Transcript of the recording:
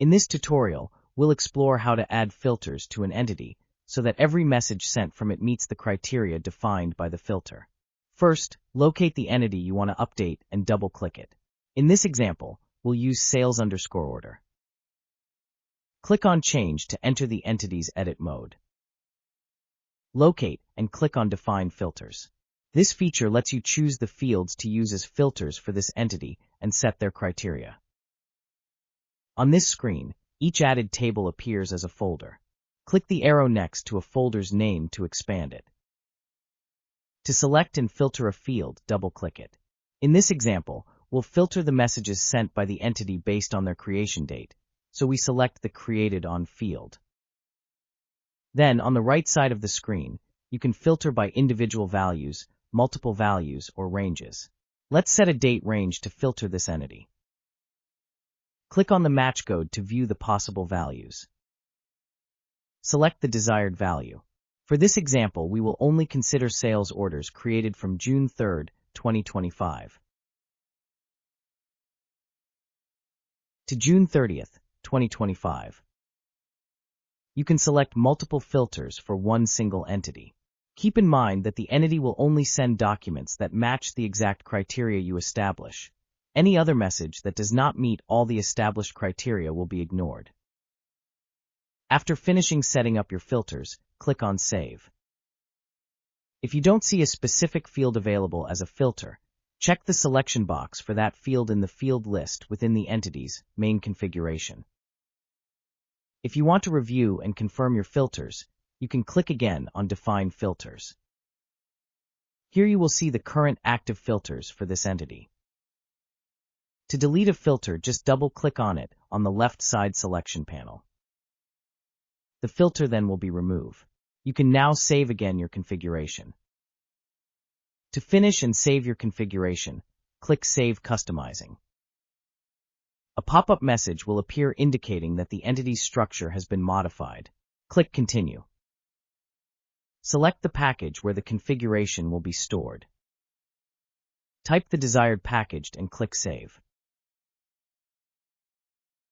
In this tutorial, we'll explore how to add filters to an entity so that every message sent from it meets the criteria defined by the filter. First, locate the entity you want to update and double-click it. In this example, we'll use sales_order. Click on Change to enter the entity's edit mode. Locate and click on Define Filters. This feature lets you choose the fields to use as filters for this entity and set their criteria. On this screen, each added table appears as a folder. Click the arrow next to a folder's name to expand it. To select and filter a field, double-click it. In this example, we'll filter the messages sent by the entity based on their creation date, so we select the Created On field. Then, on the right side of the screen, you can filter by individual values, multiple values, or ranges. Let's set a date range to filter this entity. Click on the match code to view the possible values. Select the desired value. For this example, we will only consider sales orders created from June 3, 2025 to June 30, 2025. You can select multiple filters for one single entity. Keep in mind that the entity will only send documents that match the exact criteria you establish. Any other message that does not meet all the established criteria will be ignored. After finishing setting up your filters, click on Save. If you don't see a specific field available as a filter, check the selection box for that field in the field list within the entity's main configuration. If you want to review and confirm your filters, you can click again on Define Filters. Here you will see the current active filters for this entity. To delete a filter, just double-click on it on the left side selection panel. The filter then will be removed. You can now save again your configuration. To finish and save your configuration, click Save Customizing. A pop-up message will appear indicating that the entity's structure has been modified. Click Continue. Select the package where the configuration will be stored. Type the desired package and click Save.